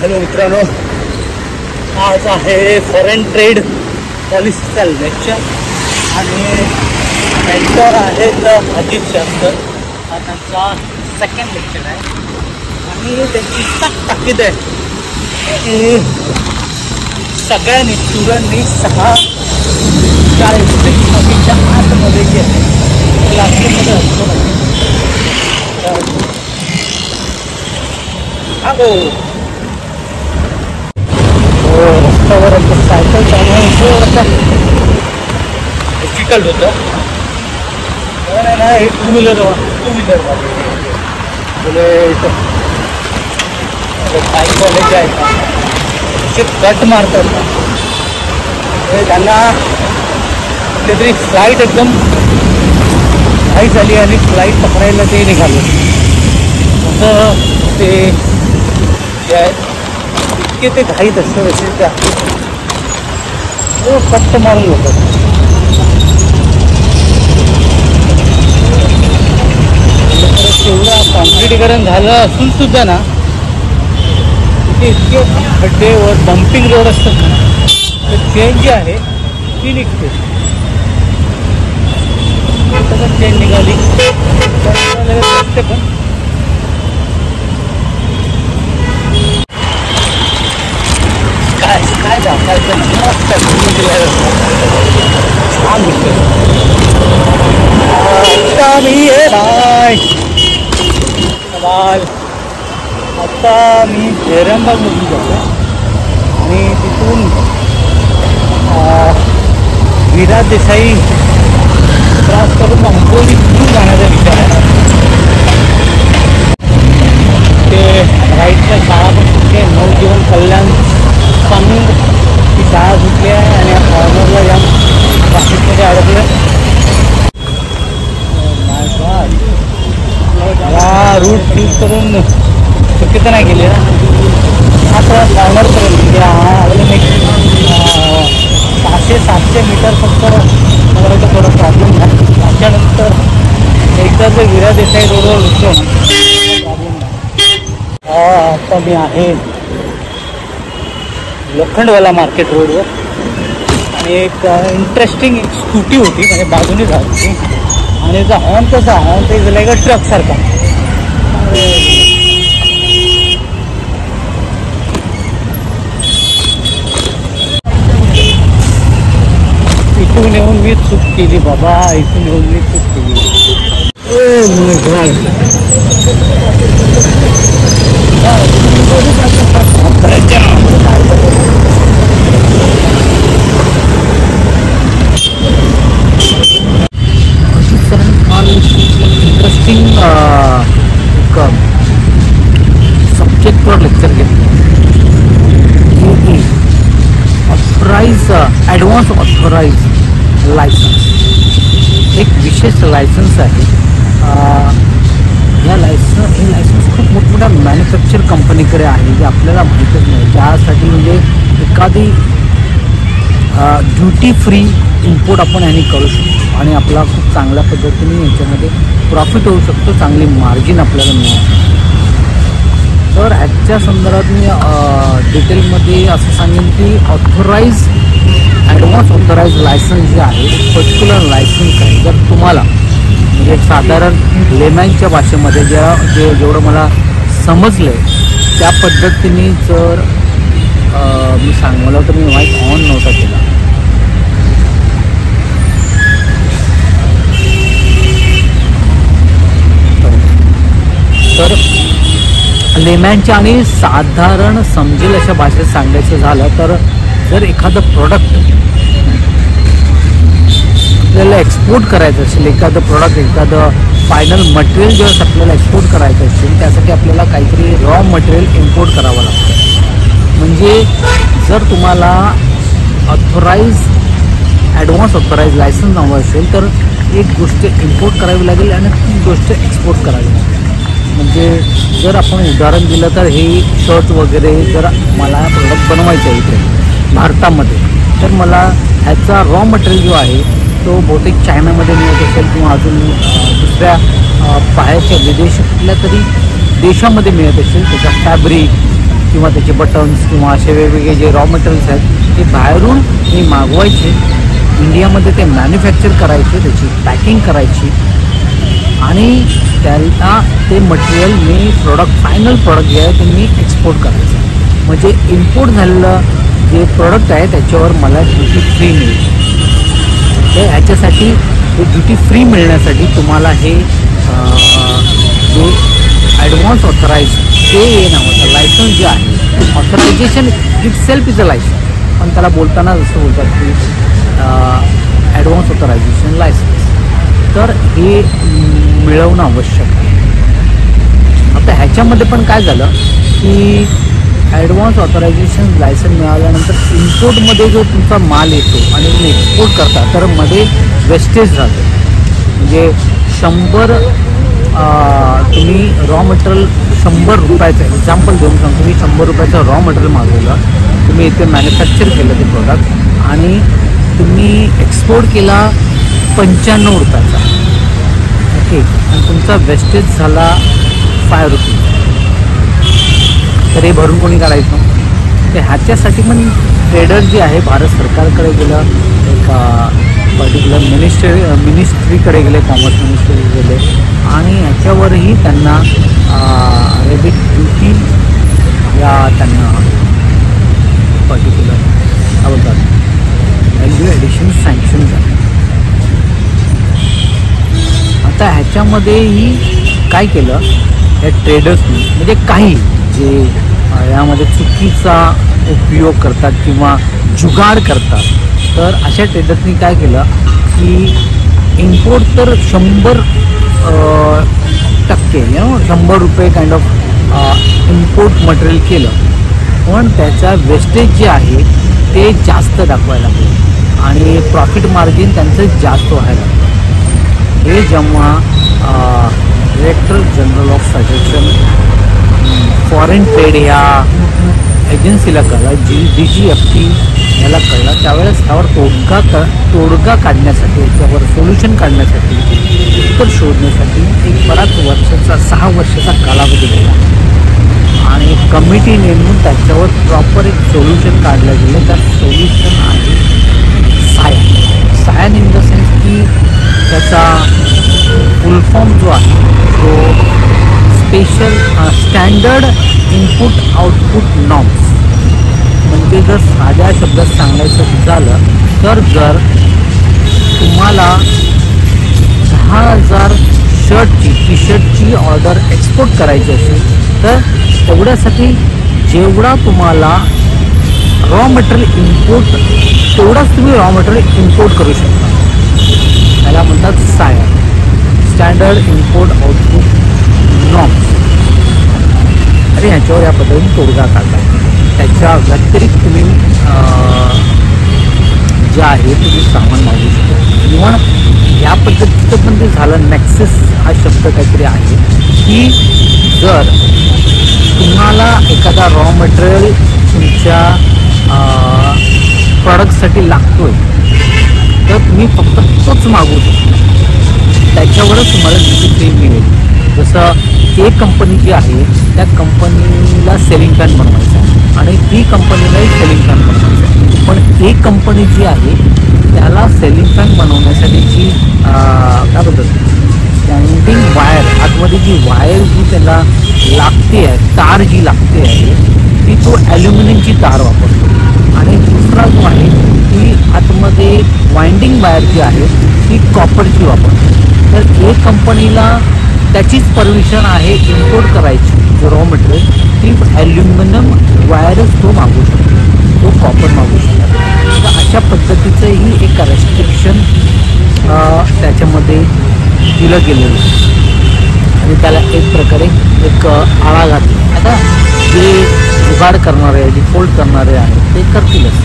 Hello मित्रांनो, आज आहे फॉरेन ट्रेड पॉलिसीचा लेक्चर आणि मेंटर आहेत अजित शास्त्र. हा त्यांचा सेकंड लेक्चर आहे आणि त्यांची ताकीद आहे की सगळ्यांनी स्टुडंटनी 6:40 आतमध्ये जे आहे क्लासरूममध्ये असतो रस्त्यावर सायकल चालवणं डिफिकल्ट होतं. ना हे टू व्हीलर बुलेट बाईकवाले जे आहेत ते कट मारतात ना, त्यांना कुठेतरी फ्लाईट एकदम घाई झाली आणि फ्लाईट पकडायला ते निघाले. तसं ते जे आहे इतके ते घाईत असतं असे त्या कट्ट मारून होतात. एवढं कॉन्क्रीटीकरण झालं असून सुद्धा ना तिथे इतके खड्डे वर डम्पिंग रोड असतात ना, तर चेन जी आहे ती निघते. चेन निघाली असते पण काय दाखवायचं मस्त छान दिसतं. आता मी ये बाय सवाल आता मी जयरामबागमधून जातो आणि तिथून विराज देसाई क्रॉस करून अंबोली तिथून जाण्याचा विचार आहे. ते राईटच्या शाळा पण सुटली, नवजीवन कल्याण संघ ती शाळा सुटली आहे आणि या कॉर्नरला जाम ट्रॅफिकमध्ये अडकलं. हा रूट चूज करून चुकीचं नाही केले ना, आता कॉर्नरपर्यंत म्हणजे अजून एक 600-700 मीटर फक्त मला थोडा प्रॉब्लेम आहे. त्याच्यानंतर एकदा जर विरा देसाई रोडवर उठलो ना प्रॉब्लेम नाही. आता मी आहे लोखंडवाला मार्केट रोडवर आणि एक इंटरेस्टिंग एक स्कूटी होती, म्हणजे बाजूने जात होती आणि त्याचा हॉर्न कसा हॉर्न ते लाईक अ ट्रकसारखा. इथून येऊन मी चूक केली बाबा, इथून येऊन मी चूक केली. इंटरेस्टिंग एक सब्जेक्टवर लेक्चर घेतलं. ऑथराइज ॲडव्हान्स ऑथराइज लायसन्स एक विशेष लायसन्स आहे. हे लायसन्स खूप मोठमोठ्या मॅन्युफॅक्चर कंपनीकडे आहे, जे आपल्याला माहीतच नाही. त्यासाठी म्हणजे एखादी ड्युटी फ्री इम्पोर्ट आपण ह्याने करू शकतो आणि आपला खूप चांगल्या पद्धतीने याच्यामध्ये प्रॉफिट होऊ शकतो, चांगली मार्जिन आपल्याला मिळू शकतो. तर ह्याच्या संदर्भात मी डिटेलमध्ये असं सांगेन की ॲडव्हान्स ऑथराइज लायसन्स जे आहे एक पर्टिक्युलर लायसन्स आहे. जर तुम्हाला म्हणजे साधारण लेमॅनच्या भाषेमध्ये जेवढं मला समजलं आहे त्या पद्धतीने जर मी मला तर मी माईक ऑन नव्हता केला. तर लेमॅनच्या आणि साधारण समजेल अशा भाषेत सांगायचं झालं तर जर एखादं प्रॉडक्ट आपल्याला एक्सपोर्ट करायचं असेल, एखादं प्रॉडक्ट एखादं फायनल मटेरियल ज्यावेळेस आपल्याला एक्सपोर्ट करायचं असेल त्यासाठी आपल्याला काहीतरी रॉ मटेरियल इम्पोर्ट करावं लागतं. म्हणजे जर तुम्हाला ॲडव्हान्स ऑथराइज लायसन्स हवं असेल तर एक गोष्ट इम्पोर्ट करावी लागेल आणि ती गोष्ट एक्सपोर्ट करावी लागेल. म्हणजे जर आपण उदाहरण दिलं तर हे शर्ट वगैरे जर मला प्रोडक्ट बनवायचं आहे इथे भारतामध्ये, तर मला ह्याचा रॉ मटेरियल जो आहे तो बहुतेक चायनामध्ये मिळत असेल किंवा अजून दुसऱ्या बाहेरच्या विदेश कुठल्या तरी देशामध्ये मिळत असेल. त्याचा फॅब्रिक किंवा त्याचे बटन्स किंवा असे वेगवेगळे जे रॉ मटेरियल्स आहेत ते बाहेरून मी मागवायचे, इंडियामध्ये ते मॅन्युफॅक्चर करायचे, त्याची पॅकिंग करायची आणि त्याला ते मटेरियल मी फायनल प्रोडक्ट जे आहे ते मी एक्सपोर्ट करायचं. म्हणजे इम्पोर्ट झालेलं जे प्रोडक्ट आहे त्याच्यावर मला ड्युटी फ्री मिळते. तर ह्याच्यासाठी हे ड्युटी फ्री मिळण्यासाठी तुम्हाला हे जे ॲडव्हान्स ऑथराईज ते नावाचं लायसन्स जे आहे, authorisation it self is a licence, पण त्याला बोलताना जसं बोलतात की ॲडव्हान्स ऑथरायझेशन लायसन्स, तर हे मिळवणं आवश्यक आहे. आता ह्याच्यामध्ये पण काय झालं की ॲडव्हान्स ऑथरायझेशन लायसन मिळाल्यानंतर इम्पोर्टमध्ये जो तुमचा माल येतो आणि तुम्ही एक्सपोर्ट करता तर मध्ये वेस्टेज राहतो. म्हणजे 100 तुम्ही रॉ मटेरियल 100 रुपयाचं एक्झाम्पल देऊन सांगतो, तुम्ही 100 रुपयाचं रॉ मटेरियल मागवलं, तुम्ही इथे मॅन्युफॅक्चर केलं ते प्रोडक्ट आणि तुम्ही एक्सपोर्ट केला 95 रुपयाचा, ओके, आणि तुमचा वेस्टेज झाला 5 रुपये, तर हे भरून कोणी काढायचं? तर ह्याच्यासाठी पण ट्रेडर जे आहे भारत सरकारकडे गेलं, एक पर्टिक्युलर मिनिस्ट्रीकडे गेले, कॉमर्स मिनिस्ट्री गेले आणि ह्याच्यावरही त्यांना अरेबिक ड्युटी या त्यांना पर्टिक्युलर काय बोलतात व्हॅल्यू ॲडिशन सँक्शन झालं. आता ह्याच्यामध्येही काय केलं या ट्रेडर्सनी, म्हणजे काही जे यामध्ये चुकीचा उपयोग करतात किंवा जुगाड करतात, तर अशा ट्रेडर्सनी काय केलं की इम्पोर्ट तर 100% 100 रुपये काइंड ऑफ इम्पोर्ट मटेरियल केलं, पण त्याचा वेस्टेज जे आहे ते जास्त दाखवायला लागलं आणि प्रॉफिट मार्जिन त्यांचं जास्त व्हायला लागलं. हे जेव्हा director general of federation foreign trade या एजन्सीला कळलं, DGFT याला कळलं, त्यावेळेस त्यावर तोडगा काढण्यासाठी, याच्यावर सोल्युशन काढण्यासाठी, उत्तर शोधण्यासाठी एक बराच वर्षाचा 6 वर्षाचा कालावधी गेला आणि कमिटी नेमून त्याच्यावर प्रॉपर एक सोल्युशन काढलं गेलं. त्या सोल्युशन आहे सायन इन द सेन्स की त्याचा फुल फॉर्म जो आहे तो special standard input output norms. म्हणजे जर साध्या शब्दात सांगायचं झालं तर जर तुम्हाला 10,000 टी शर्टची ऑर्डर एक्सपोर्ट करायची असेल तर तेवढ्यासाठी जेवढा तुम्हाला रॉ मटेरियल इम्पोर्ट तेवढाच तुम्ही रॉ मटेरियल इम्पोर्ट करू शकता. त्याला म्हणतात SION, standard import output norms. आणि ह्याच्यावर या पद्धतीने तोडगा काढला. त्याच्या व्यतिरिक्त तुम्ही जे आहे तुम्ही सामान मागू शकता. इव्हन या पद्धतीचं पण ते झालं. नेक्सेस हा शब्द काहीतरी आहे की जर तुम्हाला एखादा रॉ मटेरियल तुमच्या प्रॉडक्टसाठी लागतोय तर तुम्ही फक्त तोच मागू शकता, त्याच्यावरच तुम्हाला ड्युटी फ्री मिळेल. जसं ए कंपनी जी आहे त्या कंपनीला सेलिंग फॅन बनवायचा आहे आणि बी कंपनीलाही सेलिंग फॅन बनवायचा आहे. पण ए कंपनी जी आहे त्याला सेलिंग फॅन बनवण्यासाठीची काय बोलतात स्टँडिंग वायर, आतमध्ये जी वायर जी त्याला लागते आहे, तार जी लागते आहे ती तो ॲल्युमिनियमची तार वापरतो. आणि दुसरा जो आहे ती आतमध्ये वाइंडिंग वायर जी आहे ती कॉपरची वापरतो. तर ए कंपनीला त्याचीच परमिशन आहे इम्पोर्ट करायची जो रॉ मटेरियल, ती ॲल्युमिनियम वायरच तो मागू शकतो, तो कॉपर मागू शकतो. तर अशा पद्धतीचंही एक रेस्ट्रिक्शन त्याच्यामध्ये दिलं गेलेलं आणि त्याला एक प्रकारे एक आळा घातला. आता जे जुगाड करणारे डिफॉल्ट करणारे आहेत ते करतीलच,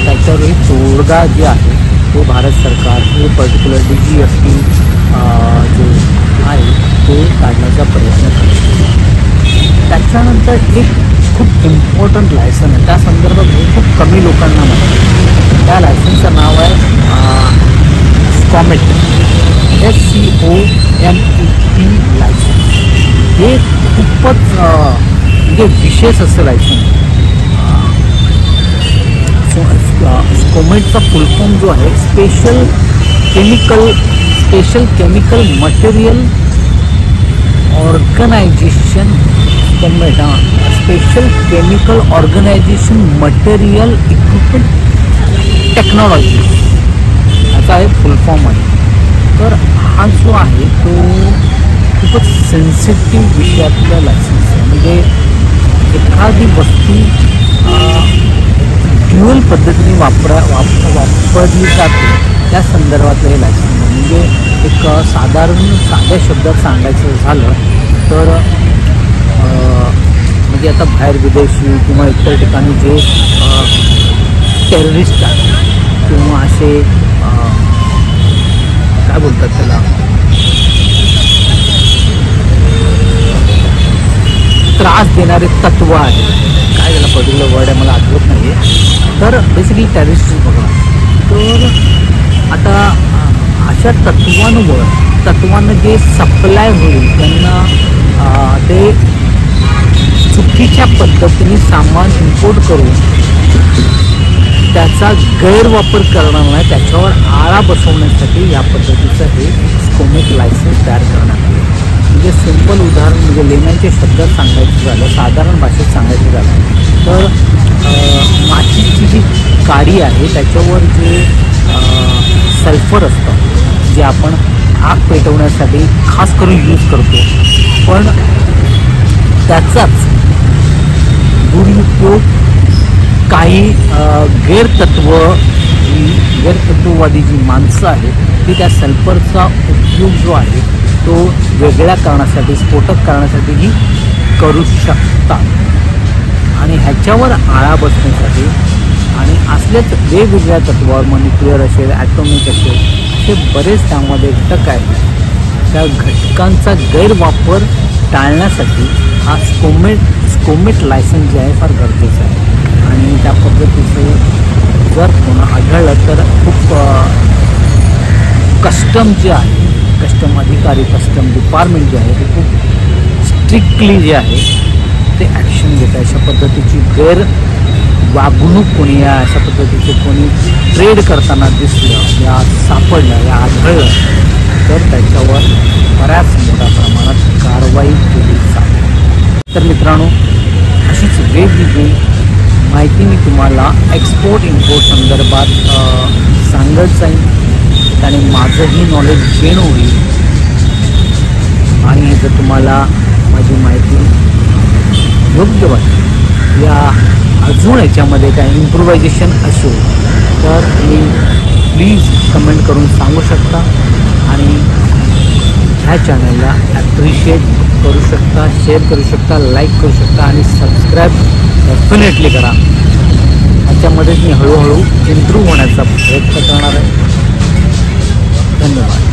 त्याच्यावरही तोडगा जे आहे तो भारत सरकार हे पर्टिक्युलर DGFT जे आहे ते काढण्याचा प्रयत्न करतो. त्याच्यानंतर एक खूप इम्पॉर्टंट लायसन आहे, त्या संदर्भात खूप कमी लोकांना माहिती आहे. त्या लायसनचं नाव आहे SCOMET, SCOMET लायसन्स. हे खूपच म्हणजे विशेष असं लायसन्स. स्कोमेटचा फुल फॉर्म जो आहे special chemical material organization. SCOMET special chemical organization material equipment technology याचा आहे फुल फॉर्म आहे. तर हा जो आहे तो खूपच सेन्सिटिव्ह विषयातला लायसन्स आहे. म्हणजे एखादी वस्तू ड्युअल पद्धतीने वापरली जाते त्या संदर्भातलं हे लायसन्स आहे. म्हणजे एक साध्या शब्दात सांगायचं झालं तर म्हणजे आता बाहेर विदेशी किंवा इतर ठिकाणी जे टेररिस्ट आहेत किंवा असे काय बोलतात त्याला त्रास देणारे तत्व आहे, काय त्याला पर्टिक्युलर वर्ड आहे मला आठवत नाही आहे. तर बेसिकली टेररिस्ट बघा. तर आता अशा तत्वांना जे सप्लाय होईल त्यांना ते चुकीच्या पद्धतीने सामान इम्पोर्ट करून त्याचा गैरवापर करणार नाही, त्याच्यावर आळा बसवण्यासाठी या पद्धतीचं हे स्कोमेट लायसन्स तयार करण्यात आले. म्हणजे सिंपल उदाहरण म्हणजे लेण्याच्या शब्दात सांगायचं झालं, साधारण भाषेत सांगायचं झालं तर माचीची जी काडी आहे त्याच्यावर जे सल्फर असतं जे आपण आग पेटवण्यासाठी खास करून यूज करतो, पण त्याचाच दुरुपयोग काही गैरतत्ववादी जी माणसं आहेत ती त्या सल्फरचा उपयोग जो आहे तो वेगळ्या कारणासाठी स्फोटक कारणासाठीही करू शकतात. आणि ह्याच्यावर आळा बसण्यासाठी आणि असलेच वेगवेगळ्या तत्वावर मग न्यूक्लिअर असेल ॲटॉमिक असेल असे बरेच त्यामध्ये घटक आहेत. त्या घटकांचा गैरवापर टाळण्यासाठी हा स्कोमेट लायसन्स जे आहे फार गरजेचं आहे. आणि त्या पद्धतीचं जर कोणा आढळलं तर खूप कस्टम जे आहे कस्टम अधिकारी कस्टम डिपार्टमेंट जे आहे ते खूप स्ट्रिक्टली जे आहे ते ॲक्शन घेत आहे. अशा पद्धतीची वागणूक कोणी या अशा पद्धतीचे कोणी ट्रेड करताना दिसलं या सापडलं या आढळलं तर त्याच्यावर बऱ्याच मोठ्या प्रमाणात कारवाई केली जाते. तर मित्रांनो अशीच वेगवेगळी माहिती मी तुम्हाला एक्सपोर्ट इम्पोर्ट संदर्भात सांगत जाईन आणि माझंही नॉलेज गेन होईल. आणि जर तुम्हाला माझी माहिती योग्य वाटली या अजून याच्यामध्ये काही इम्प्रोव्हायझेशन असेल तर मी प्लीज कमेंट करून सांगू शकता आणि ह्या चॅनलला ॲप्रिशिएट करू शकता, शेअर करू शकता, लाईक करू शकता आणि सबस्क्राईब डेफिनेटली करा. ह्याच्यामध्ये मी हळूहळू इम्प्रूव्ह होण्याचा प्रयत्न करणार आहे. धन्यवाद.